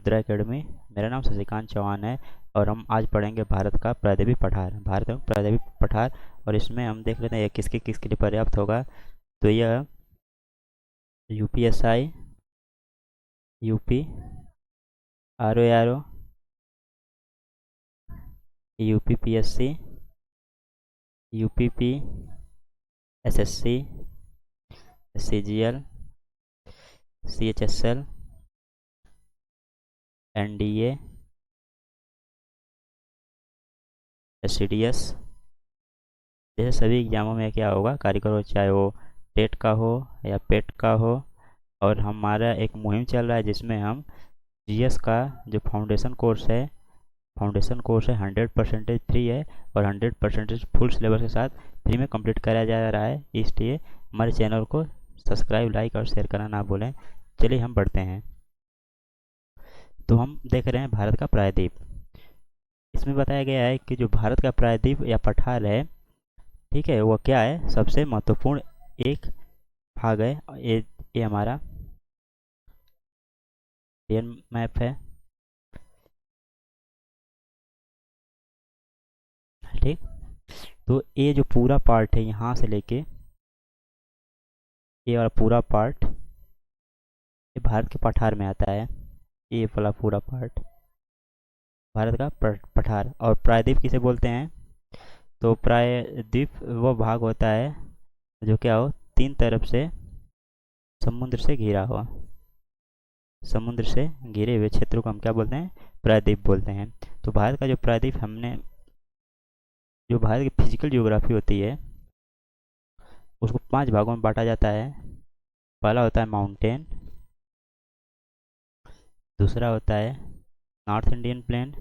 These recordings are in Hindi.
मुद्रा एकेडमी। मेरा नाम शशिकांत चौहान है और हम आज पढ़ेंगे भारत का प्रायद्वीपीय पठार। भारत में प्रायद्वीपीय पठार, और इसमें हम देख लेते हैं ये किसके किसके लिए पर्याप्त होगा। तो यह UPSI, UP, R O, UPPSC, UPP, SSC, CGL, CHSL, NDA, SCDS जैसे सभी एग्जामों में क्या होगा कार्यक्रम हो, चाहे वो टेट का हो या पेट का हो। और हमारा एक मुहिम चल रहा है जिसमें हम जीएस का जो फाउंडेशन कोर्स है 100% फ्री है और 100% फुल सिलेबस के साथ फ्री में कंप्लीट कराया जा रहा है। इसलिए हमारे चैनल को सब्सक्राइब, लाइक और शेयर करना ना भूलें। चलिए हम बढ़ते हैं। तो हम देख रहे हैं भारत का प्रायद्वीप। इसमें बताया गया है कि जो भारत का प्रायद्वीप या पठार है, ठीक है, वो क्या है, सबसे महत्वपूर्ण एक भाग है। ये हमारा इंडियन मैप है, ठीक। तो ये जो पूरा पार्ट है यहाँ से लेके ये वाला पूरा पार्ट ये भारत के पठार में आता है। ये वाला पूरा पार्ट भारत का पठार। और प्रायद्वीप किसे बोलते हैं? तो प्रायद्वीप वो भाग होता है जो क्या हो, तीन तरफ से समुद्र से घिरा हुआ, समुद्र से घिरे हुए क्षेत्रों को हम क्या बोलते हैं? प्रायद्वीप बोलते हैं। तो भारत का जो प्रायद्वीप, हमने जो भारत की फिजिकल ज्योग्राफी होती है उसको 5 भागों में बांटा जाता है। पहला होता है माउंटेन, दूसरा होता है नॉर्थ इंडियन प्लेन,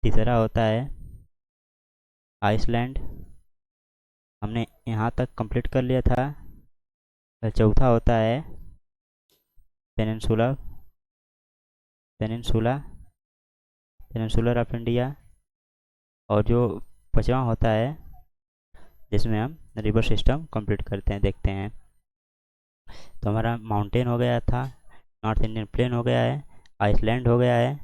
तीसरा होता है आइसलैंड, हमने यहाँ तक कंप्लीट कर लिया था। चौथा होता है peninsula peninsula peninsular of India, और जो पांचवा होता है जिसमें हम रिवर सिस्टम कंप्लीट करते हैं, देखते हैं। तो हमारा माउंटेन हो गया था, नॉर्थ इंडियन प्लेन हो गया है, आइसलैंड हो गया है,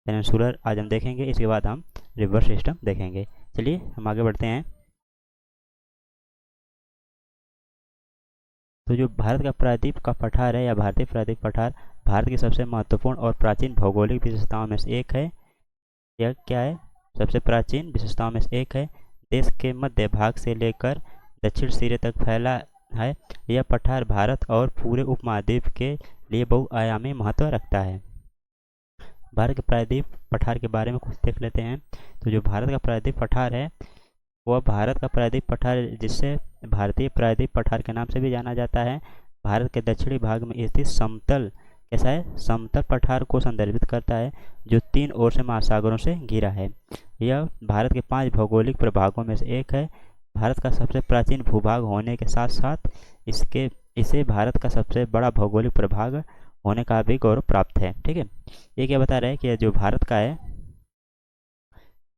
पेनिनसुलर आज हम देखेंगे। इसके बाद हम रिवर सिस्टम देखेंगे। चलिए हम आगे बढ़ते हैं। तो जो भारत का प्रायद्वीप का पठार है या भारतीय प्रायद्वीप पठार भारत की सबसे महत्वपूर्ण और प्राचीन भौगोलिक विशेषताओं में से एक है। यह क्या है? सबसे प्राचीन विशेषताओं में से एक है। देश के मध्य भाग से लेकर दक्षिण सिरे तक फैला है। यह पठार भारत और पूरे उपमहाद्वीप के लिए बहुआयामी महत्व रखता है। भारत के प्रायद्वीप पठार के बारे में कुछ देख लेते हैं। तो जो भारत का प्रायद्वीप पठार है वह भारत का प्रायद्वीप पठार, जिससे भारतीय प्रायद्वीप पठार के नाम से भी जाना जाता है, भारत के दक्षिणी भाग में स्थित समतल, कैसा है, समतल पठार को संदर्भित करता है जो 3 ओर से महासागरों से घिरा है। यह भारत के 5 भौगोलिक प्रभागों में से एक है। भारत का सबसे प्राचीन भूभाग होने के साथ साथ इसे भारत का सबसे बड़ा भौगोलिक प्रभाग होने का भी गौरव प्राप्त है। ठीक है, ये क्या बता रहा है कि जो भारत का है,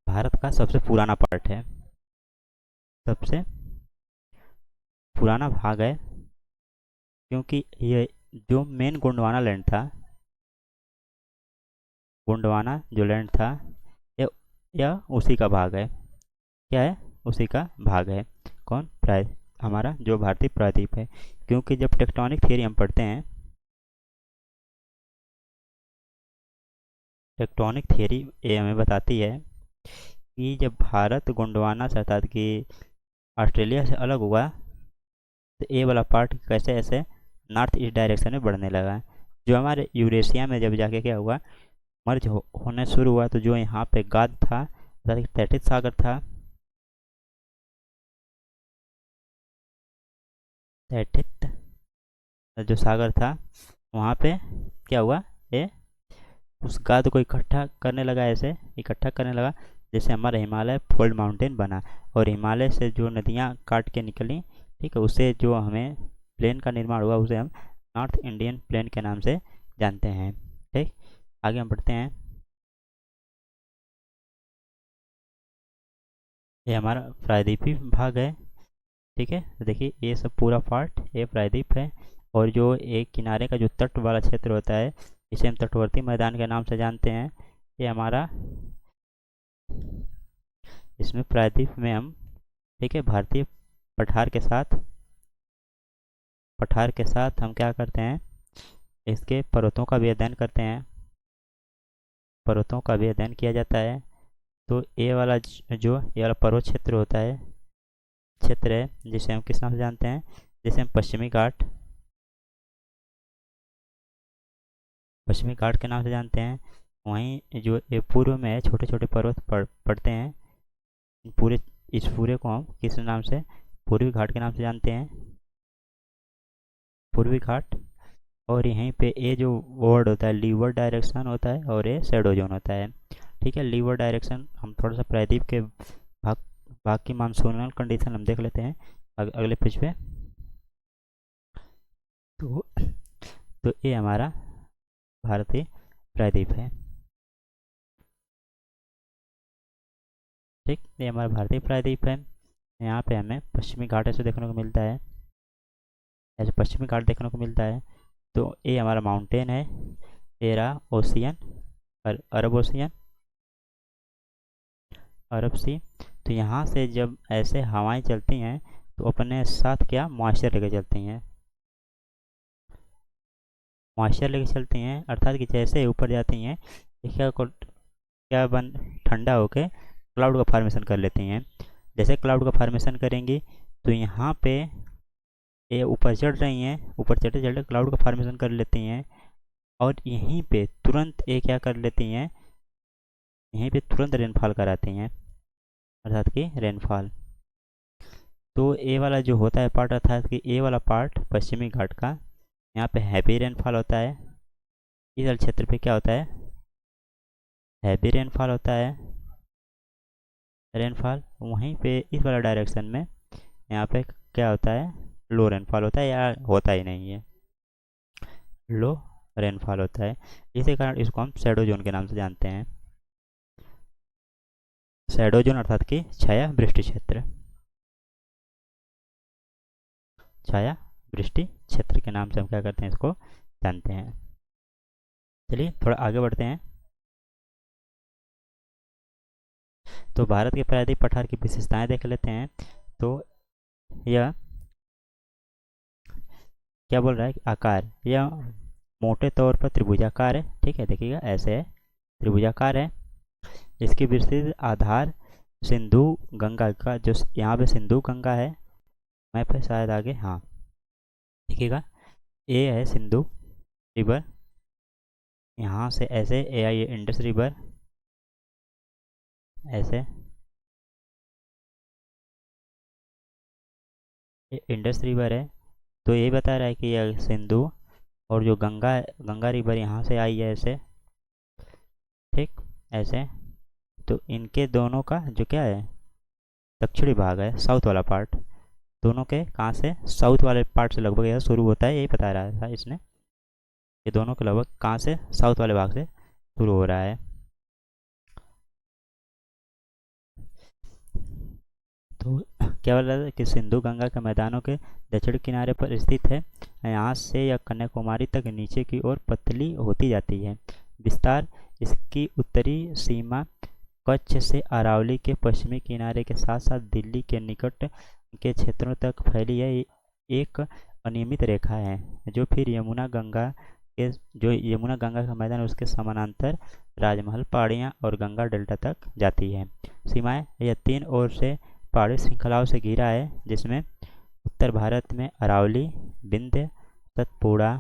भारत का सबसे पुराना पार्ट है, सबसे पुराना भाग है, क्योंकि ये जो मेन गोंडवाना लैंड था, गोंडवाना जो लैंड था यह उसी का भाग है। क्या है? उसी का भाग है। कौन? हमारा जो भारतीय प्रायद्वीप है। क्योंकि जब टेक्टोनिक थियरी हम पढ़ते हैं, टेक्टोनिक थियरी ये हमें बताती है कि जब भारत गोंडवाना से, अर्थात कि ऑस्ट्रेलिया से अलग हुआ, तो ये वाला पार्ट कैसे ऐसे नॉर्थ ईस्ट डायरेक्शन में बढ़ने लगा। जो हमारे यूरेशिया में जब जाके क्या हुआ, मर्ज होने शुरू हुआ, तो जो यहाँ पे गाद था, अर्थात तैतित सागर था, तैतित जो सागर था, वहाँ पे क्या हुआ, ये उस गाद को इकट्ठा करने लगा, ऐसे इकट्ठा करने लगा जैसे हमारा हिमालय फोल्ड माउंटेन बना। और हिमालय से जो नदियाँ काट के निकली, ठीक है, उससे जो हमें प्लेन का निर्माण हुआ उसे हम नॉर्थ इंडियन प्लेन के नाम से जानते हैं। ठीक, आगे हम बढ़ते हैं। ये हमारा प्रायद्वीपीय भाग है। ठीक है, तो देखिए ये सब पूरा पार्ट ये प्रायद्वीप है। और जो एक किनारे का जो तट वाला क्षेत्र होता है इसे हम तटवर्ती मैदान के नाम से जानते हैं। ये हमारा, इसमें प्रायद्वीप में हम, ठीक है, भारतीय पठार के साथ हम क्या करते हैं, इसके पर्वतों का भी अध्ययन करते हैं, पर्वतों का भी अध्ययन किया जाता है। तो ये वाला ये वाला पर्वत क्षेत्र है, जिसे हम किस नाम से जानते हैं, जिसे हम पश्चिमी घाट के नाम से जानते हैं। वहीं जो ये पूर्व में है, छोटे छोटे पर्वत पड़ते हैं, इस पूरे को हम किस नाम से, पूर्वी घाट के नाम से जानते हैं, पूर्वी घाट। और यहीं पे ये जो वर्ड होता है, लीवर डायरेक्शन होता है और ये शैडो जोन होता है। ठीक है, लीवर डायरेक्शन हम थोड़ा सा प्रायद्वीप के भाग भाग की मानसूनल कंडीशन हम देख लेते हैं अगले पेज पे। तो ये हमारा भारतीय प्रायद्वीप है। ठीक, ये हमारा भारतीय प्रायद्वीप है। यहाँ पे हमें पश्चिमी घाट ऐसे देखने को मिलता है, ऐसे पश्चिमी घाट देखने को मिलता है। तो ये हमारा माउंटेन है, ये रहा ओशियन, अरब ओशियन, अरब सी। तो यहाँ से जब ऐसे हवाएं चलती हैं तो अपने साथ क्या मॉइस्चर लेके चलती हैं, मॉइस्चर लेके चलती हैं, अर्थात कि जैसे ऊपर जाती हैं क्या बन ठंडा होके क्लाउड का फॉर्मेशन कर लेती हैं। जैसे क्लाउड का फॉर्मेशन करेंगी तो यहाँ पे ये ऊपर चढ़ रही हैं, ऊपर चढ़ते चढ़ते क्लाउड का फॉर्मेशन कर लेती हैं, और यहीं पे तुरंत ये क्या कर लेती हैं, यहीं पे तुरंत रेनफॉल कराती हैं, अर्थात कि रेनफॉल। तो ये वाला जो होता है पार्ट, अर्थात कि ये वाला पार्ट पश्चिमी घाट का, यहाँ पे हैवी रेनफॉल होता है। इस वाले क्षेत्र पे क्या होता है, हैवी रेनफॉल होता है, रेनफॉल। वहीं पे इस वाला डायरेक्शन में यहाँ पे क्या होता है, लो रेनफॉल होता है, या होता ही नहीं है, लो रेनफॉल होता है। इसी कारण इसको हम शैडो जोन के नाम से जानते हैं, शैडो जोन अर्थात कि छाया वृष्टि क्षेत्र, छाया वृष्टि क्षेत्र के नाम से हम क्या करते हैं, इसको जानते हैं। चलिए थोड़ा आगे बढ़ते हैं। तो भारत के प्रायद्वीप पठार की विशेषताएं देख लेते हैं। तो यह क्या बोल रहा है कि आकार, यह मोटे तौर पर त्रिभुजाकार है। ठीक है, देखिएगा ऐसे है, त्रिभुजाकार है। इसकी विस्तृत आधार सिंधु गंगा का, जो यहाँ पे सिंधु गंगा है, मैप है शायद आगे, हाँ देखिएगा, ए है सिंधु रिवर, यहाँ से ऐसे ए आई इंडस रिवर, ऐसे ये इंडस रिवर है। तो ये बता रहा है कि यह सिंधु और जो गंगा रिवर यहाँ से आई है ऐसे, ठीक ऐसे। तो इनके दोनों का जो क्या है, दक्षिणी भाग है, साउथ वाला पार्ट, दोनों के कहाँ से, साउथ वाले पार्ट से लगभग यह शुरू होता है, यही बता रहा था इसने, ये दोनों के लगभग कहाँ से, साउथ वाले भाग से शुरू हो रहा है। तो क्या बोल रहा था कि सिंधु गंगा के मैदानों के दक्षिण किनारे पर स्थित है, यहाँ से यह कन्याकुमारी तक नीचे की ओर पतली होती जाती है। विस्तार, इसकी उत्तरी सीमा कच्छ से अरावली के पश्चिमी किनारे के साथ साथ दिल्ली के निकट के क्षेत्रों तक फैली है, एक अनियमित रेखा है, जो फिर यमुना गंगा का मैदान उसके समानांतर राजमहल पहाड़ियाँ और गंगा डेल्टा तक जाती है। सीमाएं, यह 3 ओर से पहाड़ी श्रृंखलाओं से घिरा है, जिसमें उत्तर भारत में अरावली, विंध्य, सतपुड़ा,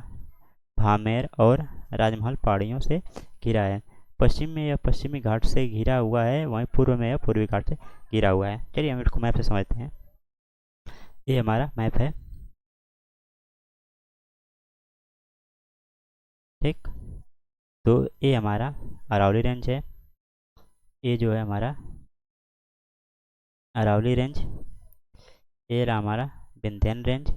भामेर और राजमहल पहाड़ियों से घिरा है। पश्चिम में यह पश्चिमी घाट से घिरा हुआ है, वहीं पूर्व में यह पूर्वी घाट से घिरा हुआ है। चलिए हम इसको मैप से समझते हैं। ये हमारा मैप है, ठीक। तो ये हमारा अरावली रेंज है, ये जो है हमारा अरावली रेंज, ये रहा हमारा विंध्यन रेंज,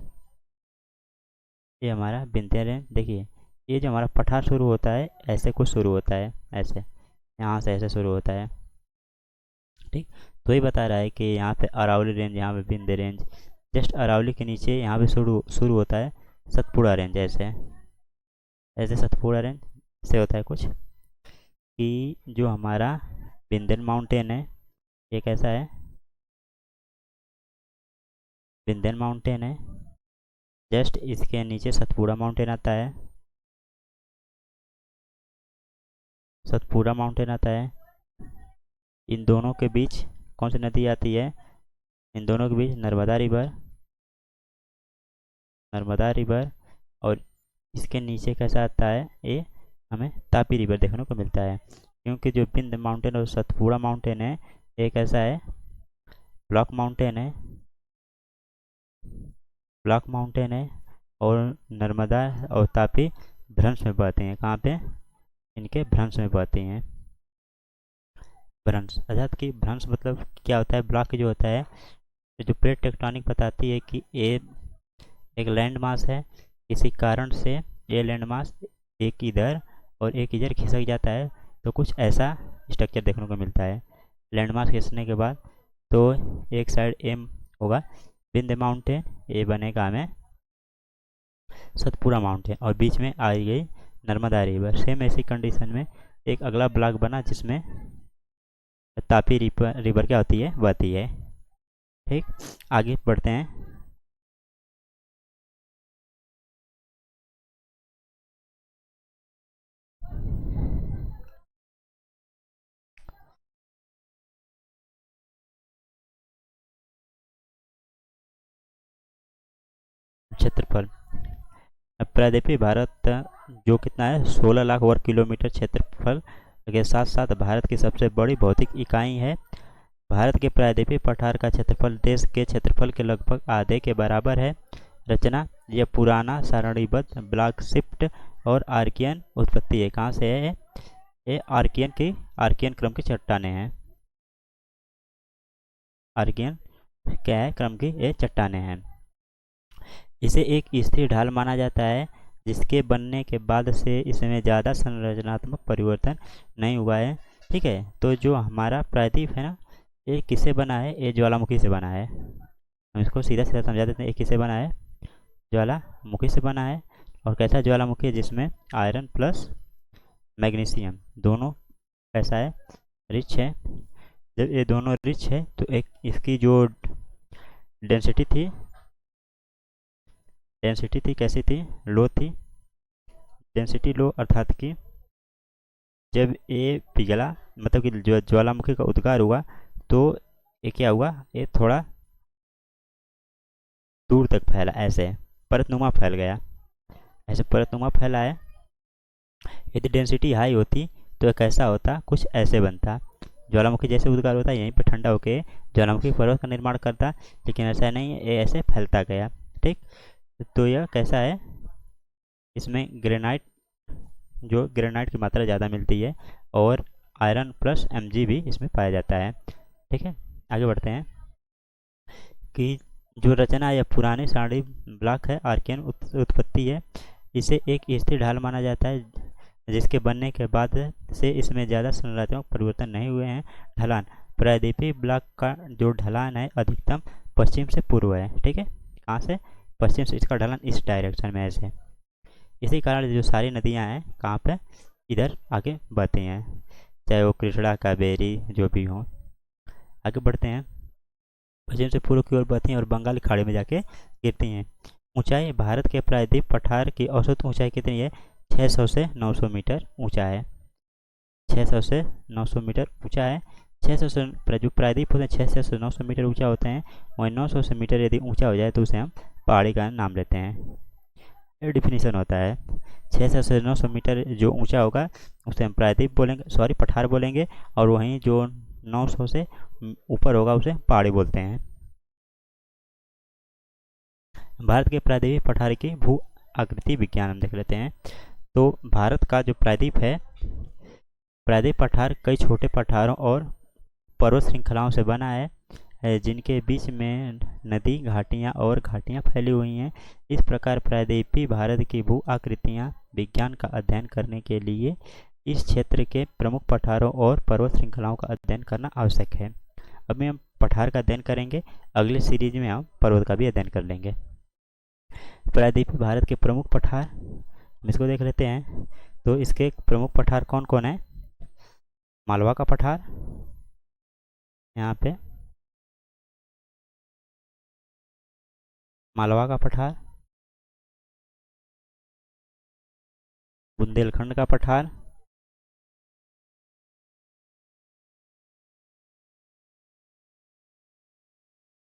ये हमारा विंध्य रेंज। देखिए ये जो हमारा पठार शुरू होता है ऐसे कुछ शुरू होता है, ऐसे यहाँ से ऐसे शुरू होता है, ठीक। तो ये बता रहा है कि यहाँ पे अरावली रेंज, यहाँ पे विंध्य रेंज, जस्ट अरावली के नीचे यहाँ पे शुरू होता है सतपुड़ा रेंज, ऐसे ऐसे सतपुड़ा रेंज, से होता है कुछ कि जो हमारा विंध्यन माउंटेन है ये कैसा है, विंध्यन माउंटेन है, जस्ट इसके नीचे सतपुड़ा माउंटेन आता है, सतपुड़ा माउंटेन आता है। इन दोनों के बीच कौन सी नदी आती है, इन दोनों के बीच नर्मदा रिवर, नर्मदा रिवर। और इसके नीचे कैसा आता है, ये हमें तापी रिवर देखने को मिलता है, क्योंकि जो विंध्य माउंटेन और सतपुड़ा माउंटेन है ये कैसा है, ब्लॉक माउंटेन है, ब्लॉक माउंटेन है। और नर्मदा और तापी भ्रंश में बहते हैं, कहाँ पे, इनके भ्रंश में बहती हैं। भ्रंश अर्थात कि भ्रंश मतलब क्या होता है, ब्लॉक जो होता है, तो जो प्लेट टेक्टोनिक बताती है कि ये एक लैंड मास है, किसी कारण से ये लैंड मास एक इधर और एक इधर खिसक जाता है, तो कुछ ऐसा स्ट्रक्चर देखने को मिलता है। लैंड मास खिसकने के बाद तो एक साइड एम होगा विंध्य माउंटेन, ये बनेगा हमें सतपुड़ा माउंटेन, और बीच में आ गई नर्मदा रिवर। सेम ऐसी कंडीशन में एक अगला ब्लॉक बना जिसमें तापी रिवर क्या होती है, बहती है। ठीक, आगे बढ़ते हैं। क्षेत्रफल, प्रायद्वीपीय भारत जो कितना है 16 लाख वर्ग किलोमीटर क्षेत्रफल के साथ साथ भारत की सबसे बड़ी भौतिक इकाई है। भारत के प्रायद्वीपीय पठार का क्षेत्रफल देश के क्षेत्रफल के लगभग आधे के बराबर है। रचना, यह पुराना सारणीबद्ध ब्लॉक शिफ्ट और आर्कियन उत्पत्ति है। कहाँ से है ये, आर्कियन क्रम की चट्टाने हैं। आर्कियन क्या है, क्रम की ये चट्टाने हैं। इसे एक स्थिर ढाल माना जाता है जिसके बनने के बाद से इसमें ज़्यादा संरचनात्मक परिवर्तन नहीं हुआ है। ठीक है, तो जो हमारा प्रायद्वीप है ना, ये किससे बना है, ये ज्वालामुखी से बना है। हम इसको सीधा सीधा समझा देते हैं, ये किससे बना है, ज्वालामुखी से बना है। और कैसा ज्वालामुखी है, जिसमें आयरन प्लस मैग्नीशियम दोनों कैसा है, रिच है। जब ये दोनों रिच है तो एक इसकी जो डेंसिटी थी, कैसी थी, लो थी। डेंसिटी लो अर्थात कि जब ये पिघला, मतलब कि जो ज्वालामुखी का उद्गार हुआ, तो ये क्या हुआ, ये थोड़ा दूर तक फैला, ऐसे परतनुमा फैल गया, ऐसे परतनुमा फैला है। यदि डेंसिटी हाई होती तो कैसा होता, कुछ ऐसे बनता, ज्वालामुखी जैसे उद्गार होता है, यहीं पर ठंडा होकर ज्वालामुखी पर्वत का निर्माण करता, लेकिन ऐसा नहीं है, ये ऐसे फैलता गया। ठीक, तो यह कैसा है, इसमें ग्रेनाइट, जो ग्रेनाइट की मात्रा ज़्यादा मिलती है, और आयरन प्लस Mg भी इसमें पाया जाता है। ठीक है, आगे बढ़ते हैं कि जो रचना या पुराने सारणी ब्लॉक है, आर्कियन उत्पत्ति है। इसे एक स्थिर ढाल माना जाता है जिसके बनने के बाद से इसमें ज़्यादा संरचनात्मक परिवर्तन नहीं हुए हैं। ढलान, प्रायद्वीपीय ब्लॉक का जो ढलान है अधिकतम पश्चिम से पूर्व है। ठीक है, कहाँ से, पश्चिम से, इसका ढलान इस डायरेक्शन में ऐसे। इसी कारण जो सारी नदियाँ हैं कहाँ पे, इधर आगे बहती हैं, चाहे वो कृष्णा कावेरी जो भी हो। आगे बढ़ते हैं, पश्चिम से पूर्व की ओर बहती हैं और बंगाल की खाड़ी में जाके गिरती हैं। ऊंचाई, भारत के प्रायद्वीप पठार की औसत ऊंचाई कितनी है, 600 से 900 मीटर ऊंचा है। 600 से 900 मीटर ऊंचा है। 600 से जो प्रायद्वीप होते हैं 600 से 900 मीटर ऊंचा होते हैं, वहीं 900 से मीटर यदि ऊंचा हो जाए तो उसे हम पहाड़ी का नाम लेते हैं। ये डिफिनीशन होता है, 600 से 900 मीटर जो ऊंचा होगा उसे हम प्रायद्वीप बोलेंगे, सॉरी पठार बोलेंगे, और वहीं जो 900 से ऊपर होगा उसे पहाड़ी बोलते हैं। भारत के प्रायद्वीप पठार की भू आकृति विज्ञान हम देख लेते हैं। तो भारत का जो प्रायद्वीप है, प्रायद्वीप पठार कई छोटे पठारों और पर्वत श्रृंखलाओं से बना है, जिनके बीच में नदी, घाटियाँ और घाटियाँ फैली हुई हैं। इस प्रकार प्रायद्वीपीय भारत की भू आकृतियाँ विज्ञान का अध्ययन करने के लिए इस क्षेत्र के प्रमुख पठारों और पर्वत श्रृंखलाओं का अध्ययन करना आवश्यक है। अब हम पठार का अध्ययन करेंगे, अगले सीरीज में हम पर्वत का भी अध्ययन कर लेंगे। प्रायद्वीपीय भारत के प्रमुख पठार हम इसको देख लेते हैं। तो इसके प्रमुख पठार कौन कौन है? मालवा का पठार, यहाँ पे मालवा का पठार, बुंदेलखंड का पठार,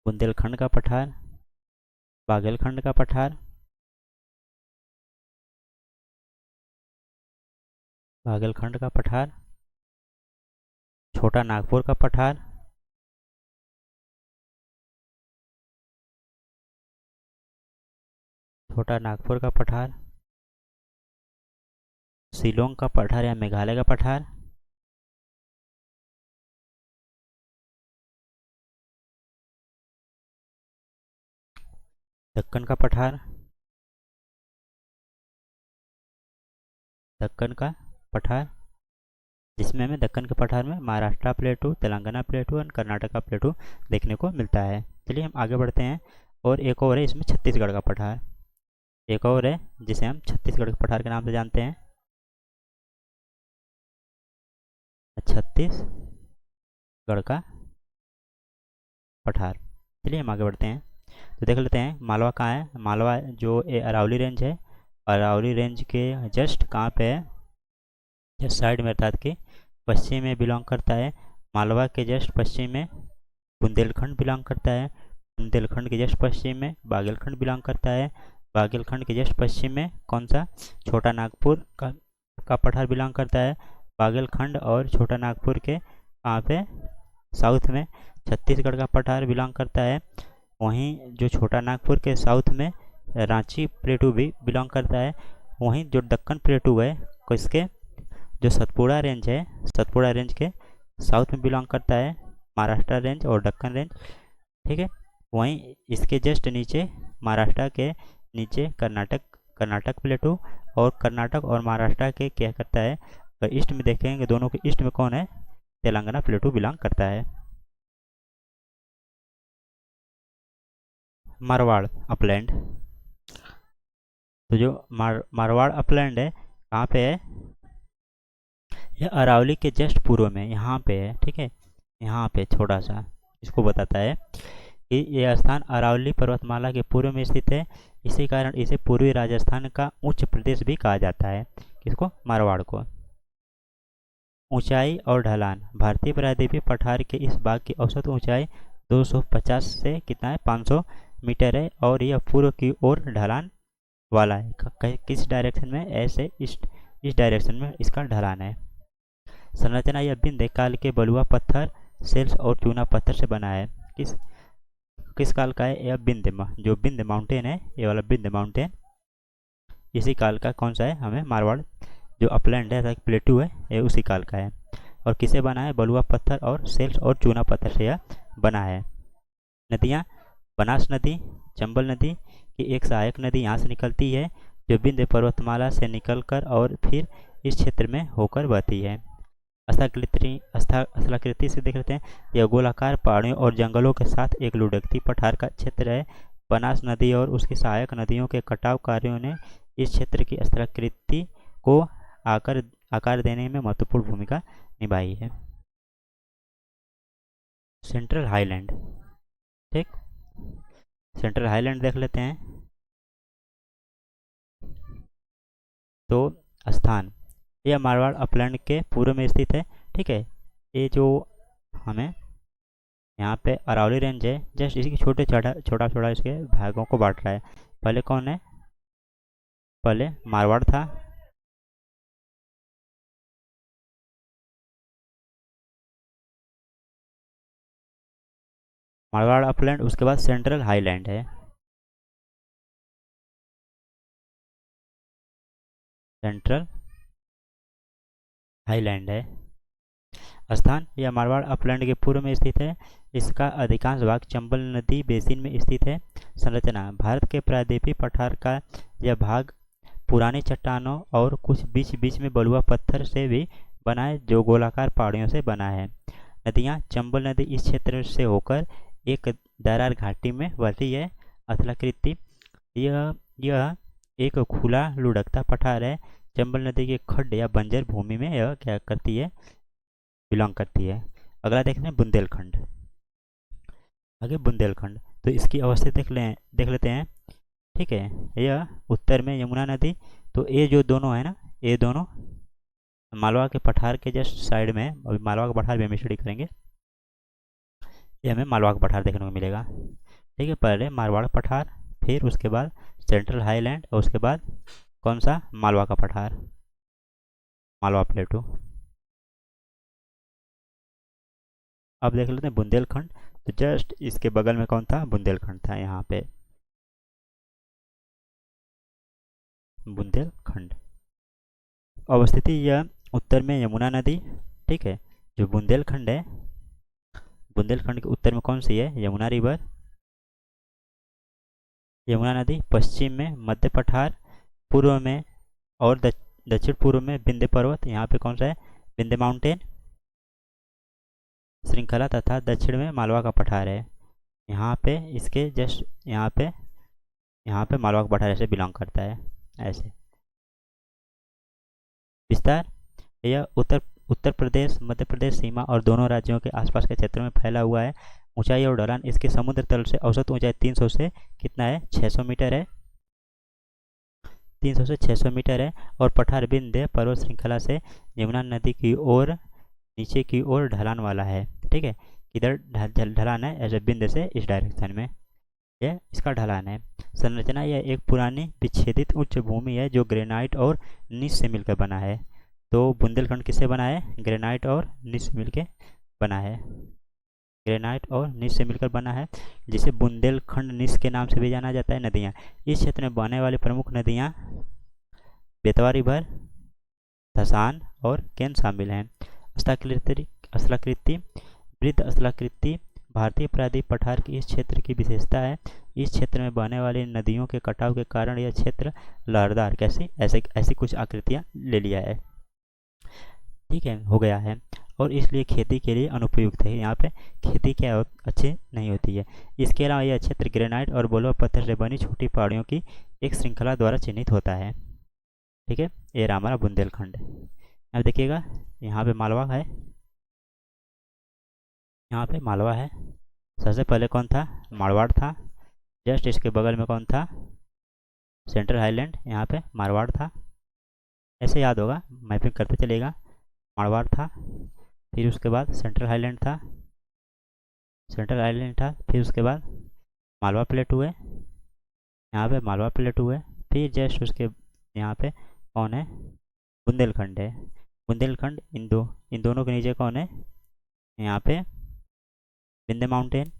बुंदेलखंड का पठार, बागेलखंड का पठार, बागेलखंड का पठार, छोटा नागपुर का पठार, छोटा नागपुर का पठार, शिलोंग का पठार या मेघालय का पठार, दक्कन का पठार, दक्कन का पठार, जिसमें हमें दक्कन के पठार में महाराष्ट्र प्लेटू, तेलंगाना प्लेटू और कर्नाटका प्लेटू देखने को मिलता है। चलिए हम आगे बढ़ते हैं। और एक और है इसमें छत्तीसगढ़ का पठार, एक और है जिसे हम छत्तीसगढ़ के पठार के नाम से जानते हैं, छत्तीसगढ़ का पठार। चलिए हम आगे बढ़ते हैं। तो देख लेते हैं मालवा कहाँ है। मालवा जो अरावली रेंज है, अरावली रेंज के जस्ट कहाँ पे है, जस्ट साइड में, अर्थात कि पश्चिम में बिलोंग करता है। मालवा के जस्ट पश्चिम में बुंदेलखंड बिलोंग करता है, बुंदेलखंड के जस्ट पश्चिम में बागेलखंड बिलोंग करता है, बागेलखंड के जस्ट पश्चिम में कौन सा, छोटा नागपुर का पठार बिलोंग करता है। बागेलखंड और छोटा नागपुर के कहाँ पे, साउथ में छत्तीसगढ़ का पठार बिलोंग करता है। वहीं जो छोटा नागपुर के साउथ में रांची प्लेटू भी बिलोंग करता है। वहीं जो दक्कन प्लेटू है इसके जो सतपुड़ा रेंज है, सतपुड़ा रेंज के साउथ में बिलोंग करता है, महाराष्ट्र रेंज और दक्कन रेंज, ठीक है। वहीं इसके जस्ट नीचे महाराष्ट्र के नीचे कर्नाटक प्लेटू, और कर्नाटक और महाराष्ट्र के क्या करता है, तो ईस्ट में देखेंगे, दोनों के ईस्ट में कौन है, तेलंगाना प्लेटू बिलोंग करता है। मारवाड़ अपलैंड, तो जो मारवाड़ अपलैंड है कहाँ पे है, यह अरावली के जस्ट पूर्व में यहाँ पे है, ठीक है। यहाँ पे छोटा सा इसको बताता है कि यह स्थान अरावली पर्वतमाला के पूर्व में स्थित है। इसी कारण इसे पूर्वी राजस्थान का उच्च प्रदेश भी कहा जाता है। किसको, मारवाड़ को। ऊंचाई और ढलान, भारतीय प्रायद्वीपीय पठार के इस भाग की औसत ऊंचाई 250 से कितना है, 500 मीटर है, और यह पूर्व की ओर ढलान वाला है। किस डायरेक्शन में, ऐसे इस डायरेक्शन में इसका ढलान है। संरचना यह बिंदे काल के बलुआ पत्थर, सेल्स और चूना पत्थर से बना है। किस काल का है, यह जो बिंद माउंटेन है, ये वाला बिंद माउंटेन इसी काल का कौन सा है, हमें मारवाड़ जो अपलैंड है, प्लेटू है, ये उसी काल का है। और किसे बना है, बलुआ पत्थर और सेल्स और चूना पत्थर से यह बना है। नदियाँ, बनास नदी, चंबल नदी की एक सहायक नदी यहाँ से निकलती है, जो बिंद पर्वतमाला से निकलकर और फिर इस क्षेत्र में होकर बहती है। स्थलाकृति से देख लेते हैं। यह गोलाकार पहाड़ियों और जंगलों के साथ एक लुढ़कती पठार का क्षेत्र है। बनास नदी और उसकी सहायक नदियों के कटाव कार्यों ने इस क्षेत्र की स्थलाकृति को आकार देने में महत्वपूर्ण भूमिका निभाई है। सेंट्रल हाईलैंड, ठीक, सेंट्रल हाईलैंड देख लेते हैं। तो स्थान, यह मारवाड़ अपलैंड के पूर्व में स्थित है, ठीक है। ये जो हमें यहाँ पे अरावली रेंज है, जस्ट इसकी छोटा इसके भागों को बांट रहा है। पहले कौन है, पहले मारवाड़ था, मारवाड़ अपलैंड, उसके बाद सेंट्रल हाईलैंड है, सेंट्रल हाईलैंड है। स्थान, यह मारवाड़ अपलैंड के पूर्व में स्थित है। इसका अधिकांश भाग चंबल नदी बेसिन में स्थित है। संरचना, भारत के प्रायद्वीपीय पठार का यह भाग पुरानी चट्टानों और कुछ बीच बीच में बलुआ पत्थर से भी बना है, जो गोलाकार पहाड़ियों से बना है। नदियाँ, चंबल नदी इस क्षेत्र से होकर एक दरार घाटी में बहती है। स्थलाकृति, यह एक खुला लुढ़कता पठार है चंबल नदी के खड्ड या बंजर भूमि में यह क्या करती है, बिलोंग करती है। अगला देखते हैं बुंदेलखंड। आगे बुंदेलखंड, तो इसकी अवस्था देख लेते हैं। ठीक है, यह उत्तर में यमुना नदी, तो ये जो दोनों है ना, ये दोनों मालवा के पठार के जस्ट साइड में है। अभी मालवा का पठार भी हम स्टडी करेंगे, ये हमें मालवा का पठार देखने को मिलेगा। ठीक है, पहले मारवाड़ पठार, फिर उसके बाद सेंट्रल हाईलैंड, और उसके बाद कौन सा, मालवा का पठार, मालवा प्लेटू। अब देख लेते हैं बुंदेलखंड, तो जस्ट इसके बगल में कौन था, बुंदेलखंड था यहाँ पे, बुंदेलखंड। अवस्थिति यह उत्तर में यमुना नदी। ठीक है, जो बुंदेलखंड है, बुंदेलखंड के उत्तर में कौन सी है, यमुना रिवर, यमुना नदी। पश्चिम में मध्य पठार, पूर्व में और दक्षिण पूर्व में विंध्य पर्वत, यहाँ पे कौन सा है, विंध्य माउंटेन श्रृंखला, तथा दक्षिण में मालवा का पठार है। यहाँ पे इसके जस्ट यहाँ पे मालवा का पठार ऐसे बिलोंग करता है, ऐसे। विस्तार, यह उत्तर प्रदेश मध्य प्रदेश सीमा और दोनों राज्यों के आसपास के क्षेत्र में फैला हुआ है। ऊंचाई और ढलान, इसके समुद्र तल से औसत ऊंचाई 300 से कितना है, 600 मीटर है, 300 से 600 मीटर है। और पठार विंध्य पर्वत श्रृंखला से यमुना नदी की ओर नीचे की ओर ढलान वाला है। ठीक है, इधर ढलान है, ऐसे विंध्य से इस डायरेक्शन में यह इसका ढलान है। संरचना, यह एक पुरानी विच्छेदित उच्च भूमि है जो ग्रेनाइट और नीस से मिलकर बना है। तो बुंदेलखंड किससे बना है, ग्रेनाइट और नीस से मिलकर बना है, ग्रेनाइट और नीस से मिलकर बना है, जिसे बुंदेलखंड नीस के नाम से भी जाना जाता है। नदियाँ, इस क्षेत्र में बहने वाली प्रमुख नदियाँ बेतवा रिवर, धसान और केन शामिल हैं। स्थलाकृति, वृद्ध स्थलाकृति भारतीय प्रायद्वीप पठार की इस क्षेत्र की विशेषता है। इस क्षेत्र में बहने वाली नदियों के कटाव के कारण यह क्षेत्र लहरदार, कैसी ऐसी कुछ आकृतियाँ ले लिया है। ठीक है, हो गया है, और इसलिए खेती के लिए अनुपयुक्त है। यहाँ पे खेती क्या अच्छी नहीं होती है। इसके अलावा यह क्षेत्र ग्रेनाइट और बलुआ पत्थर से बनी छोटी पहाड़ियों की एक श्रृंखला द्वारा चिन्हित होता है। ठीक है, ये रहा हमारा बुंदेलखंड। अब देखिएगा, यहाँ पे मालवा है, यहाँ पे मालवा है। सबसे पहले कौन था, मारवाड़ था। जस्ट इसके बगल में कौन था, सेंट्रल हाईलैंड, यहाँ पे मारवाड़ था। ऐसे याद होगा, मैपिंग करते चलेगा। मारवाड़ था, फिर उसके बाद सेंट्रल हाईलैंड था, फिर उसके बाद मालवा प्लेटू है, यहाँ पे मालवा प्लेटू है। फिर जस्ट उसके यहाँ पे कौन है, बुंदेलखंड है। बुंदेलखंड, इन दोनों के नीचे कौन है, यहाँ पे विंध्य माउंटेन।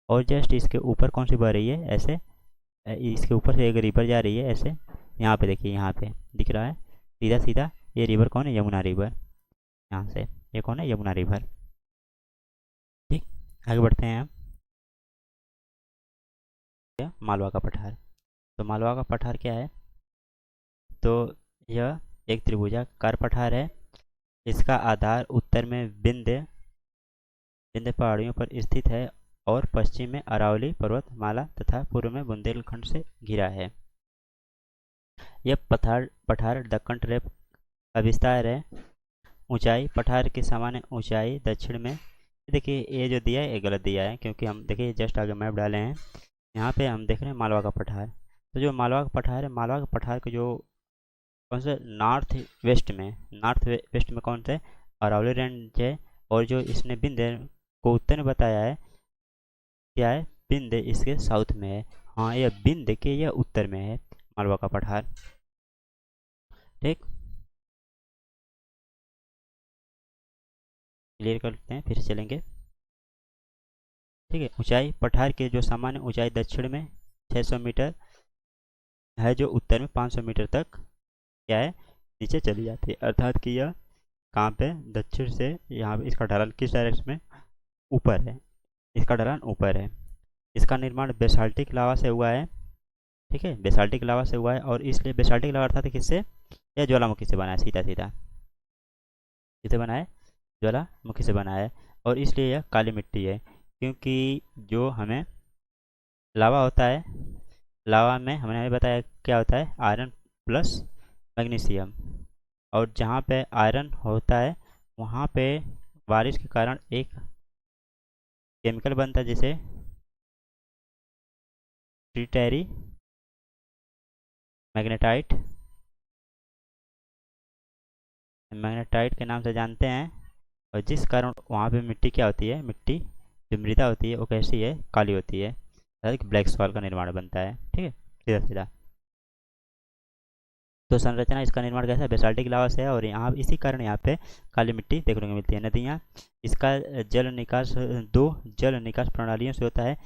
और जस्ट इसके ऊपर कौन सी बह रही है, ऐसे इसके ऊपर से एक रिवर जा रही है, ऐसे। यहाँ पे देखिए, यहाँ पे दिख रहा है सीधा सीधा, ये रिवर कौन है, यमुना रिवर। यहाँ से ये कौन है, यमुना रिवर। ठीक, आगे बढ़ते हैं हम। मालवा का पठार, तो मालवा का पठार क्या है, तो यह एक त्रिभुजाकार पठार है। इसका आधार उत्तर में विंध्य पहाड़ियों पर स्थित है और पश्चिम में अरावली पर्वतमाला तथा पूर्व में बुंदेलखंड से घिरा है। यह पठार दक्कन ट्रैप का विस्तार है। ऊंचाई, पठार की सामान्य ऊंचाई दक्षिण में, देखिए ये जो दिया है ये गलत दिया है, क्योंकि हम देखिए जस्ट आगे मैप डाले हैं, यहाँ पे हम देख रहे हैं मालवा का पठार। तो जो मालवा का पठार है, मालवा का पठार के जो कौन से नॉर्थ वेस्ट में कौन से अरावली रेंज है। और जो इसने विंध्य को उत्तर में बताया है, क्या है, विंध्य इसके साउथ में है। हाँ, यह विंध्य के यह उत्तर में है मालवा का पठार। ठीक, क्लियर करते हैं, फिर चलेंगे। ठीक है, ऊंचाई, पठार के जो सामान्य ऊंचाई दक्षिण में 600 मीटर है, जो उत्तर में 500 मीटर तक क्या है, नीचे चली जाती है। अर्थात कि यह कहाँ पे, दक्षिण से यहाँ पे इसका ढलान किस डायरेक्शन में, ऊपर है, इसका ढलान ऊपर है। इसका निर्माण बेसाल्टिक लावा से हुआ है। ठीक है, बेसाल्टिक लावा से हुआ है, और इसलिए बेसाल्टिक लावा अर्थात किससे, यह ज्वालामुखी से बना है, सीधा सीधा किससे बना है, ज्वालामुखी से बना है। और इसलिए यह काली मिट्टी है, क्योंकि जो हमें लावा होता है, लावा में हमने अभी बताया क्या होता है, आयरन प्लस मैग्नीशियम। और जहाँ पे आयरन होता है वहाँ पे बारिश के कारण एक केमिकल बनता है जिसे ट्रिटेरी मैग्नेटाइट मैग्नेटाइट के नाम से जानते हैं। और जिस कारण वहाँ पे मिट्टी क्या होती है, मिट्टी जो मृदा होती है वो कैसी है, काली होती है, ब्लैक सॉइल का निर्माण बनता है। ठीक है, सीधा सीधा। तो संरचना इसका निर्माण कैसा है, बेसाल्टिक लावा से है। और यहाँ इसी कारण यहाँ पे काली मिट्टी देखने को मिलती है। नदियाँ, इसका जल निकास दो जल निकास प्रणालियों से होता है।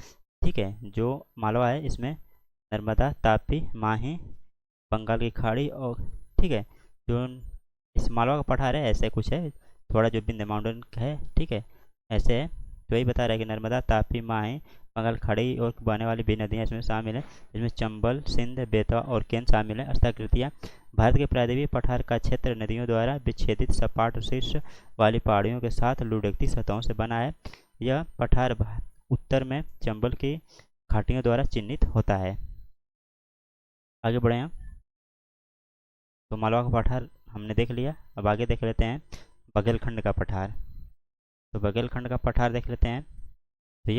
ठीक है, जो मालवा है इसमें नर्मदा, तापी, माही, बंगाल की खाड़ी और ठीक है, जो इस मालवा का पठार है ऐसे कुछ है, थोड़ा जो विंध्य माउंटेन है। ठीक है, ऐसे है। तो वही बता रहा है कि नर्मदा, तापी, माही, बंगाल खाड़ी और बहने वाली भी नदियाँ इसमें शामिल है। इसमें चंबल, सिंध, बेतवा और केन शामिल है। हस्ताकृतियाँ, भारत के प्रायद्वीपीय पठार का क्षेत्र नदियों द्वारा विच्छेदित सपाट शीर्ष वाली पहाड़ियों के साथ लुढ़कती सतहों से बना है। यह पठार उत्तर में चंबल की घाटियों द्वारा चिन्हित होता है। आगे बढ़े हम। तो मालवा का पठार हमने देख लिया, अब आगे देख लेते हैं बघेलखंड का पठार। तो बघेलखंड का पठार देख लेते हैं। तो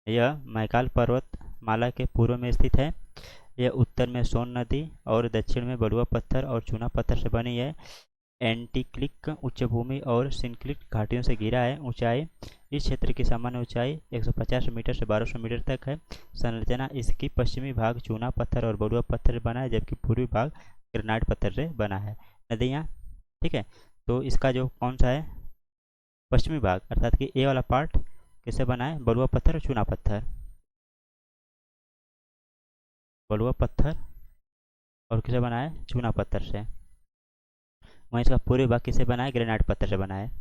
यह मैकाल पर्वत माला के पूर्व में स्थित है। यह उत्तर में सोन नदी और दक्षिण में बलुआ पत्थर और चूना पत्थर से बनी है। एंटीक्लिक उच्चभूमि और सिंक्लिक घाटियों से घिरा है। ऊंचाई, इस क्षेत्र की सामान्य ऊंचाई 150 मीटर से 1200 मीटर तक है। संरचना, इसकी पश्चिमी भाग चूना पत्थर और बलुआ पत्थर से बना है जबकि पूर्वी भाग ग्रेनाइट पत्थर से बना है। नदियाँ, ठीक है, तो इसका जो कौन सा है पश्चिमी भाग अर्थात कि ए वाला पार्ट किससे बना है, बलुआ पत्थर और चूना पत्थर, बलुआ पत्थर और किससे बना है, चूना पत्थर से। वहीं इसका पूर्वी भाग किससे बना है, ग्रेनाइट पत्थर से बना है,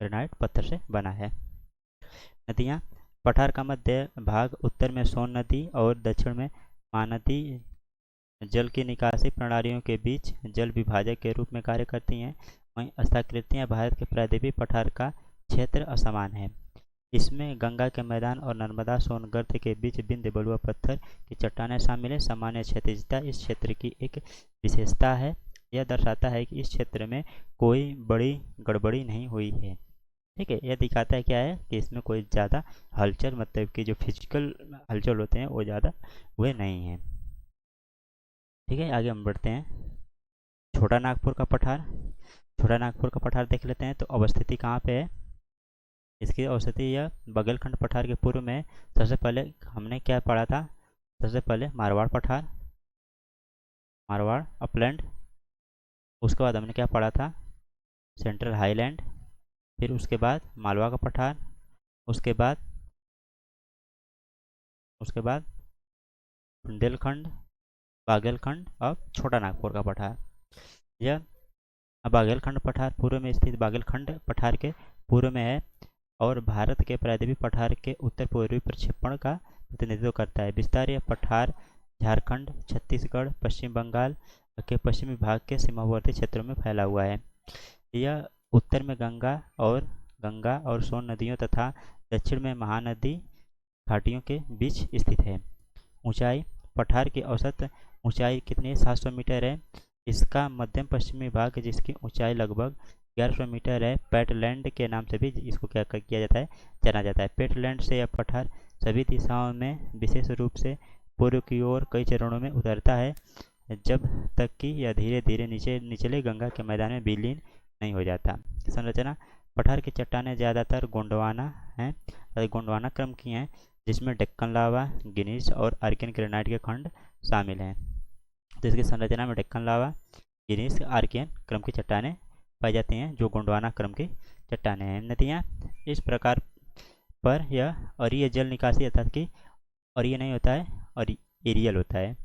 ग्रेनाइट पत्थर से बना है। नदियाँ, पठार का मध्य भाग उत्तर में सोन नदी और दक्षिण में महानदी जल की निकासी प्रणालियों के बीच जल विभाजक के रूप में कार्य करती हैं। वहीं हस्ताकृतियाँ, भारत के प्रायद्वीपीय पठार का क्षेत्र असमान है। इसमें गंगा के मैदान और नर्मदा सोनगर्त के बीच बिंद बलुआ पत्थर की चट्टानें शामिल है। सामान्य क्षैतिजता इस क्षेत्र की एक विशेषता है। यह दर्शाता है कि इस क्षेत्र में कोई बड़ी गड़बड़ी नहीं हुई है। ठीक है, यह दिखाता है क्या है कि इसमें कोई ज़्यादा हलचल, मतलब कि जो फिजिकल हलचल होते हैं वो ज़्यादा हुए नहीं हैं। ठीक है, आगे हम बढ़ते हैं। छोटा नागपुर का पठार। छोटा नागपुर का पठार देख लेते हैं। तो अवस्थिति कहाँ पे है, इसकी अवस्थिति यह बघेलखंड पठार के पूर्व में। सबसे पहले हमने क्या पढ़ा था, सबसे पहले मारवाड़ पठार, मारवाड़ अपलैंड। उसके बाद हमने क्या पढ़ा था, सेंट्रल हाईलैंड। फिर उसके बाद मालवा का पठार। उसके बाद बुंदेलखंड, बाघेलखंड, अब छोटा नागपुर का पठार। यह बाघेलखंड पठार पूर्व में स्थित बाघेलखंड पठार के पूर्व में है और भारत के प्रायद्वीपीय पठार के उत्तर पूर्वी प्रक्षेपण का प्रतिनिधित्व करता है। विस्तार, यह पठार झारखंड, छत्तीसगढ़, पश्चिम बंगाल के पश्चिमी भाग के सीमावर्ती क्षेत्रों में फैला हुआ है। यह उत्तर में गंगा और सोन नदियों तथा दक्षिण में महानदी घाटियों के बीच स्थित है। ऊंचाई, पठार की औसत ऊंचाई कितनी है, 700 मीटर है। इसका मध्यम पश्चिमी भाग जिसकी ऊंचाई लगभग 1100 मीटर है, पेटलैंड के नाम से भी इसको क्या किया जाता है, जाना जाता है। पेटलैंड से यह पठार सभी दिशाओं में विशेष रूप से पूर्व की ओर कई चरणों में उतरता है जब तक कि यह धीरे धीरे निचले गंगा के मैदान में विलीन नहीं हो जाता। संरचना, पठार की चट्टानें ज़्यादातर गोंडवाना हैं, गोंडवाना क्रम की हैं जिसमें डेक्कन लावा, गिनीज और आर्कियन ग्रेनाइट के खंड शामिल हैं। तो इसकी संरचना में डेक्कन लावा, गिनीज, आर्कियन क्रम की चट्टानें पाई जाती हैं जो गोंडवाना क्रम की चट्टानें हैं। नदियाँ, इस प्रकार पर यह अरीय जल निकासी अर्थात कि अरीय नहीं होता है और एरियल होता है।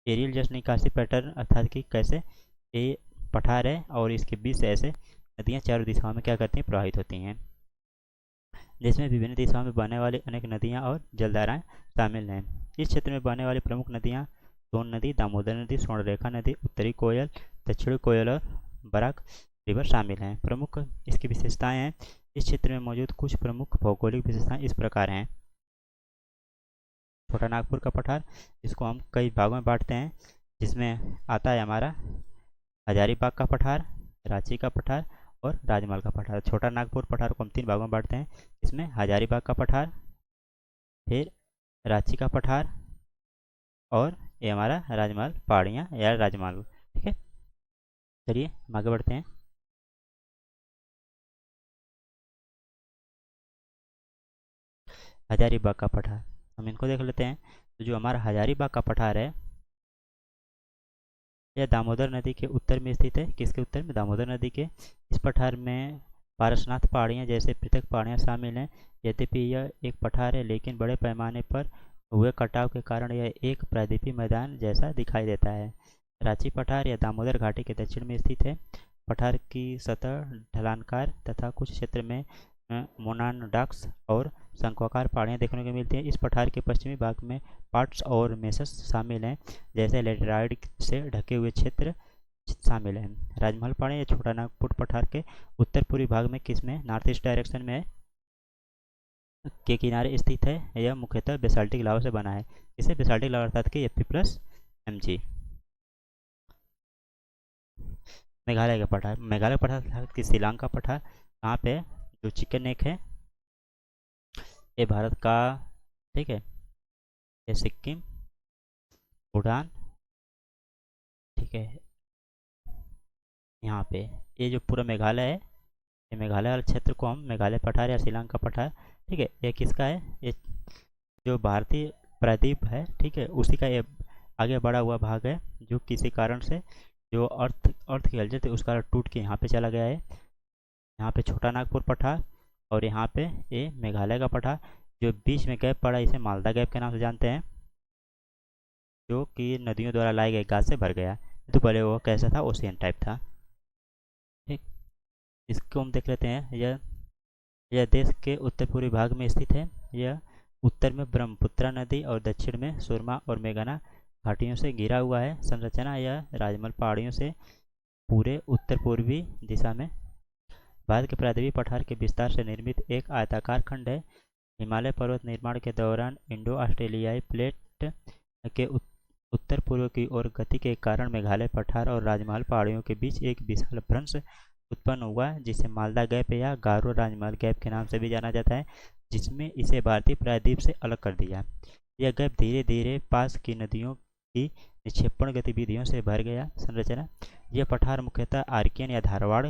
एरियल जल निकासी पैटर्न अर्थात कि कैसे ये पठार है और इसके बीच से ऐसे नदियाँ चारों दिशाओं में क्या करती हैं, प्रवाहित होती हैं, जिसमें विभिन्न दिशाओं में बहने वाली अनेक नदियाँ और जलधाराएँ शामिल हैं। इस क्षेत्र में बहने वाली प्रमुख नदियाँ सोन नदी, दामोदर नदी, स्वर्णरेखा नदी, उत्तरी कोयल, दक्षिणी कोयल और बराक रिवर शामिल हैं। प्रमुख इसकी विशेषताएं हैं। इस क्षेत्र में मौजूद कुछ प्रमुख भौगोलिक विशेषताएं इस प्रकार हैं। छोटा नागपुर का पठार, इसको हम कई भागों में बांटते हैं, जिसमें आता है हमारा हजारीबाग का पठार, रांची का पठार और राजमहल का पठार। छोटा नागपुर पठार को हम 3 भागों में बांटते हैं, इसमें हजारीबाग का पठार, फिर रांची का पठार और ये हमारा राजमहल पहाड़ियाँ या राजमहल। ठीक है, चलिए हम आगे बढ़ते हैं। हजारीबाग का पठार, हम इनको देख लेते हैं। तो जो हमारा हजारीबाग का पठार है, यह दामोदर नदी के उत्तर में स्थित है। किसके उत्तर में? दामोदर नदी के। इस पठार में पारसनाथ पहाड़ियाँ जैसे पृथक पहाड़ियाँ शामिल हैं। यद्यपि यह एक पठार है, लेकिन बड़े पैमाने पर हुए कटाव के कारण यह एक प्रायद्वीपीय मैदान जैसा दिखाई देता है। रांची पठार या दामोदर घाटी के दक्षिण में स्थित है। पठार की सतह ढलानकार तथा कुछ क्षेत्र में मोनानडाक्स और शंक्वाकार पहाड़ियाँ देखने को मिलती हैं। इस पठार के पश्चिमी भाग में पार्ट्स और मेसस शामिल हैं, जैसे लेटराइड से ढके हुए क्षेत्र शामिल हैं। राजमहल पहाड़ी या छोटा नागपुर पठार के उत्तर पूर्वी भाग में किसमें? नॉर्थ ईस्ट डायरेक्शन में के किनारे स्थित है। यह मुख्यतः बेसाल्टिक लावा से बना है। इसे बेसाल्टिक लावा अर्थात कि Fe+Mg। मेघालय का पठार, मेघालय पठार की शिलांग का पठार, कहाँ पे? जो चिकन नेक है, ये भारत का, ठीक है, ये सिक्किम, भूटान, ठीक है, यहाँ पे ये जो पूरा मेघालय है, ये मेघालय वाले क्षेत्र को हम मेघालय पठार या शिलांग का पठार, ठीक है, ये किसका है? ये जो भारतीय प्रायद्वीप है, ठीक है, उसी का ये आगे बढ़ा हुआ भाग है, जो किसी कारण से जो अर्थ अर्थ की हलचल थी उस कारण टूट के यहाँ पे चला गया है। यहाँ पे छोटा नागपुर पठार और यहाँ पे ये मेघालय का पठार। जो बीच में गैप पड़ा, इसे मालदा गैप के नाम से जानते हैं, जो कि नदियों द्वारा लाए गए गाज से भर गया। तो पहले वो कैसा था? ओशियन टाइप था। ठीक, इसको हम देख लेते हैं। यह देश के उत्तर पूर्वी भाग में स्थित है। यह उत्तर में ब्रह्मपुत्रा नदी और दक्षिण में सुरमा और मेघना घाटियों से घिरा हुआ है। संरचना यह राजमहल पहाड़ियों से पूरे उत्तर पूर्वी दिशा में भारत के प्रायद्वीपीय पठार के विस्तार से निर्मित एक आयताकार खंड है। हिमालय पर्वत निर्माण के दौरान इंडो ऑस्ट्रेलियाई प्लेट के उत्तर पूर्व की ओर गति के कारण मेघालय पठार और राजमहल पहाड़ियों के बीच एक विशाल भ्रंश उत्पन्न हुआ, जिसे मालदा गैप या गारो राजमहल गैप के नाम से भी जाना जाता है, जिसमें इसे भारतीय प्रायद्वीप से अलग कर दिया। यह गैप धीरे धीरे पास की नदियों की निक्षेपण गतिविधियों से भर गया। संरचना, यह पठार मुख्यतः आर्कियन या धारवाड़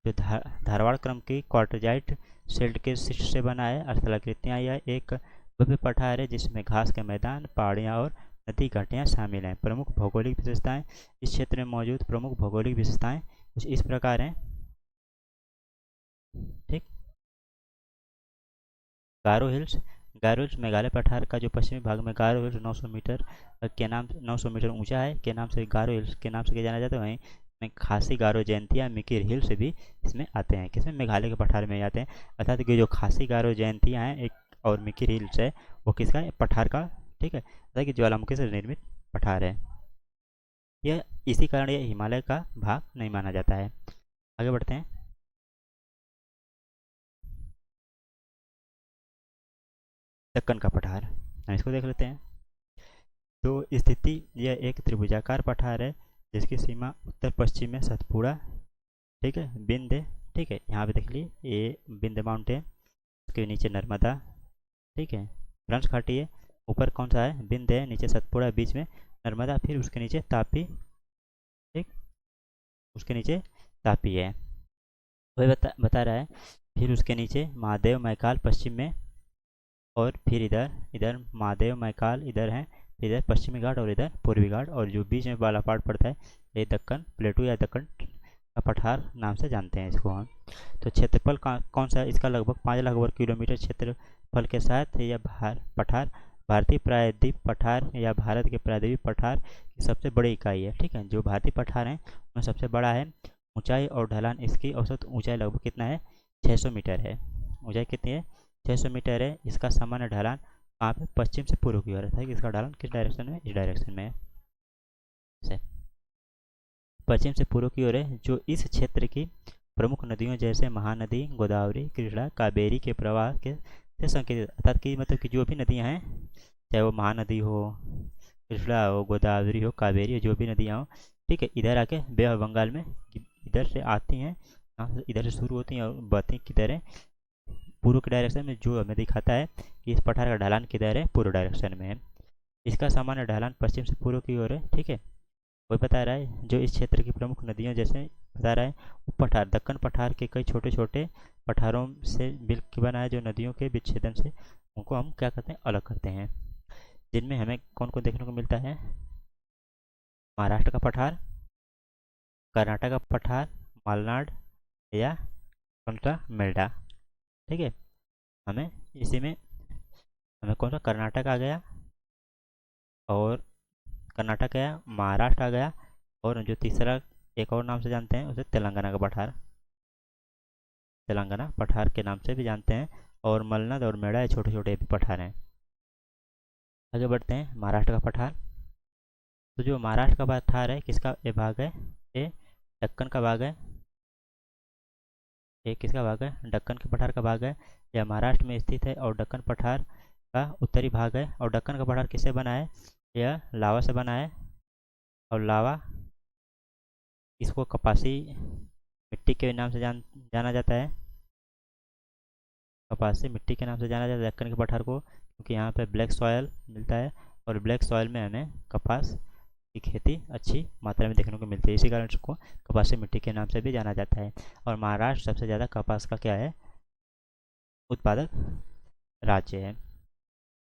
जो धारवाड़ क्रम की क्वार्टजाइट शेल्ट के शिष्ट से बना है। स्थलाकृतियाँ, यह एक भव्य पठार है जिसमें घास के मैदान, पहाड़ियाँ और नदी घाटियाँ शामिल हैं। प्रमुख भौगोलिक विशेषताएं, इस क्षेत्र में मौजूद प्रमुख भौगोलिक विशेषताएं कुछ इस प्रकार हैं। ठीक, गारो हिल्स, गारो हिल्स मेघालय पठार का जो पश्चिमी भाग में गारो हिल्स 900 मीटर के नाम 900 मीटर ऊंचा है के नाम से गारो हिल्स के नाम से जाना जाता है। वहीं में खासी गारो जयंतिया मिकिर हिल्स भी इसमें आते हैं। किसमें? मेघालय के पठार में आते हैं। अर्थात कि जो खासी गारो जयंतिया हैं एक और मिकिर हिल्स है, वो किसका है? पठार का। ठीक है, अर्थात कि ज्वालामुखी से निर्मित पठार है। यह इसी कारण यह हिमालय का भाग नहीं माना जाता है। आगे बढ़ते हैं। दक्कन का पठार, हम इसको देख लेते हैं। तो स्थिति, यह एक त्रिभुजाकार पठार है जिसकी सीमा उत्तर पश्चिम में सतपुड़ा, ठीक है, बिंद, ठीक है, यहाँ पे देख लीजिए ये बिंद माउंटेन, उसके नीचे नर्मदा, ठीक है, ब्रंश घाटी है, ऊपर कौन सा है? बिंद है, नीचे सतपुड़ा, बीच में नर्मदा, फिर उसके नीचे तापी, ठीक, उसके नीचे तापी है, वही बता रहा है। फिर उसके नीचे महादेव मैकाल पश्चिम में, और फिर इधर इधर महादेव मैकाल इधर है, इधर पश्चिमी घाट और इधर पूर्वी घाट, और जो बीच में वाला पार्ट पड़ता है ये दक्कन प्लेटू या दक्कन का पठार नाम से जानते हैं इसको हम। तो क्षेत्रफल कौन सा? इसका लगभग 5 लाख वर्ग किलोमीटर क्षेत्रफल के साथ यह पठार भारतीय प्रायद्वीप पठार या भारत के प्रायद्वीप पठार की सबसे बड़ी इकाई है। ठीक है, जो भारतीय पठार हैं उनमें सबसे बड़ा है। ऊंचाई और ढलान, इसकी औसत ऊंचाई लगभग कितना है? 600 मीटर है। ऊंचाई कितनी है? 600 मीटर है। इसका सामान्य ढलान कहाँ पे? पश्चिम से पूर्व की ओर है कि इसका ढलान किस डायरेक्शन में? इस डायरेक्शन में है, पश्चिम से पूर्व की ओर है। जो इस क्षेत्र की प्रमुख नदियों जैसे महानदी, गोदावरी, कृष्णा, कावेरी के प्रवाह के से संकेतित, अर्थात कि मतलब कि जो भी नदियाँ हैं चाहे वो महानदी हो, कृष्णा हो, गोदावरी हो, कावेरी हो, जो भी नदियाँ हो, ठीक है, इधर आके बे ऑफ बंगाल में इधर से आती हैं, यहाँ से इधर से शुरू होती हैं और बहती किधर है, पूर्व के डायरेक्शन में, जो हमें दिखाता है कि इस पठार का ढलान किधर है, पूर्व डायरेक्शन में है। इसका सामान्य ढलान पश्चिम से पूर्व की ओर है, ठीक है। वही बता रहा है जो इस क्षेत्र की प्रमुख नदियों जैसे बता रहा है उप पठार, दक्कन पठार के कई छोटे छोटे पठारों से मिल के बना है, जो नदियों के विच्छेदन से उनको हम क्या करते हैं, अलग करते हैं। जिनमें हमें कौन कौन देखने को मिलता है, महाराष्ट्र का पठार, कर्नाटक का पठार, मलनाड या कौन सा, मेल्डा, ठीक है। हमें इसी में हमें कौन सा, कर्नाटक आ गया, और कर्नाटक गया, महाराष्ट्र आ गया, और जो तीसरा एक और नाम से जानते हैं उसे तेलंगाना का पठार, तेलंगाना पठार के नाम से भी जानते हैं। और मलनद और मेड़ा, ये छोटे छोटे भी पठार हैं। आगे बढ़ते हैं, महाराष्ट्र का पठार। तो जो महाराष्ट्र का पठार है, किसका ये भाग है, ये दक्कन का भाग है, ये किसका भाग है, दक्कन के पठार का भाग है। यह महाराष्ट्र में स्थित है और दक्कन पठार का उत्तरी भाग है। और दक्कन का पठार किससे बना है, यह लावा से बना है, और लावा इसको कपासी मिट्टी के नाम से जाना जाता है, कपासी मिट्टी के नाम से जाना जाता है दक्कन के पठार को, क्योंकि यहाँ पे ब्लैक सॉयल मिलता है, और ब्लैक सॉयल में हमें कपास की खेती अच्छी मात्रा में देखने को मिलती है, इसी कारण इसको कपासी मिट्टी के नाम से भी जाना जाता है। और महाराष्ट्र सबसे ज़्यादा कपास का क्या है, उत्पादक राज्य है।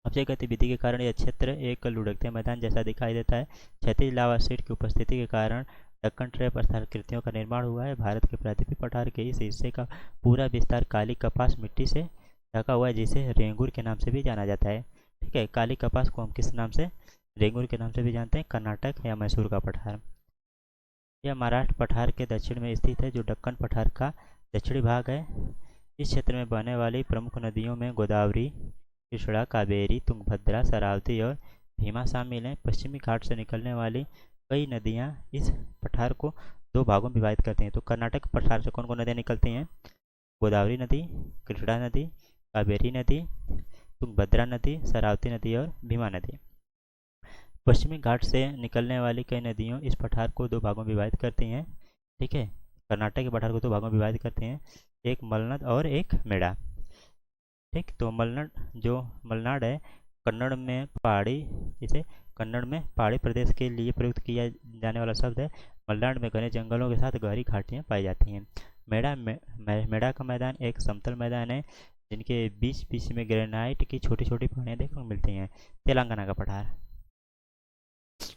अपचय गतिविधि के कारण यह क्षेत्र एक लुढ़कते मैदान जैसा दिखाई देता है। क्षैतिज लावा शीट की उपस्थिति के कारण दक्कन ट्रैप स्थलाकृतियों का निर्माण हुआ है। भारत के प्रायद्वीपीय पठार के इस हिस्से का पूरा विस्तार काली कपास मिट्टी से ढका हुआ है, जिसे रेंगुर के नाम से भी जाना जाता है, ठीक है। काली कपास को हम किस नाम से, रेंगुर के नाम से भी जानते हैं, कर्नाटक या मैसूर का पठार। यह महाराष्ट्र पठार के दक्षिण में स्थित है, जो दक्कन पठार का दक्षिणी भाग है। इस क्षेत्र में बहने वाली प्रमुख नदियों में गोदावरी, कृष्णा, कावेरी, तुंगभद्रा, शरावती और भीमा शामिल हैं। पश्चिमी घाट से निकलने वाली कई नदियां इस पठार को दो भागों में विभाजित करती हैं। तो कर्नाटक पठार से कौन कौन नदियाँ निकलती हैं, गोदावरी नदी, कृष्णा नदी, कावेरी नदी, तुंगभद्रा नदी, शरावती नदी और भीमा नदी। पश्चिमी घाट से निकलने वाली कई नदियों इस पठार को दो भागों में विभाजित करती हैं, ठीक है। कर्नाटक के पठार को दो भागों में विभाजित करती हैं, एक मलनद और एक मेड़ा, ठीक। तो मलनाड है, कन्नड़ में पहाड़ी, इसे कन्नड़ में पहाड़ी प्रदेश के लिए प्रयुक्त किया जाने वाला शब्द है। मलनाड में घने जंगलों के साथ गहरी घाटियाँ पाई जाती हैं। मेड़ा का मैदान एक समतल मैदान है, जिनके बीच बीच में ग्रेनाइट की छोटी छोटी पहाड़ियाँ देखने को मिलती हैं। तेलंगाना का पठार,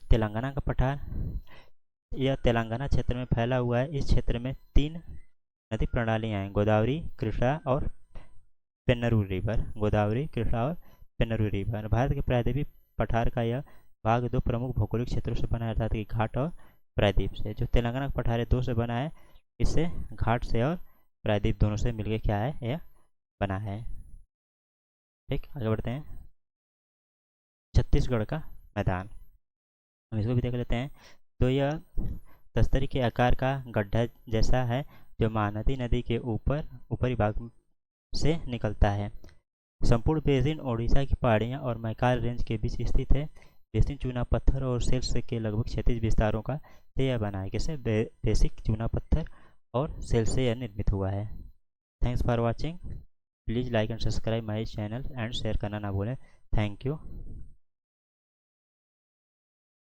तेलंगाना का पठार यह तेलंगाना क्षेत्र में फैला हुआ है। इस क्षेत्र में तीन नदी प्रणालियाँ हैं, गोदावरी, कृष्णा और पेन्नरू रिवर, गोदावरी, कृष्णा और पेन्नरू रिवर। भारत के प्रायद्वीपीय पठार का यह भाग दो प्रमुख भौगोलिक क्षेत्रों से बना है, अर्थात कि घाट और प्रायद्वीप से। जो तेलंगाना का पठार है दो से बना है, इससे घाट से और प्रायद्वीप दोनों से मिलकर क्या है, यह बना है, ठीक। आगे बढ़ते हैं, छत्तीसगढ़ का मैदान, हम इसको भी देख लेते हैं। तो यह तस्तरी के आकार का गड्ढा जैसा है, जो महानदी नदी के ऊपरी भाग से निकलता है। संपूर्ण बेसिन ओडिशा की पहाड़ियाँ और मैकाल रेंज के बीच स्थित है। बेसिन चूना पत्थर और सेल्स के लगभग क्षैतिज विस्तारों का से यह बना है, कैसे, बेसिक चूना पत्थर और सेल से यह निर्मित हुआ है। Thanks for watching, please like and subscribe my channel and share करना ना भूलें। Thank you.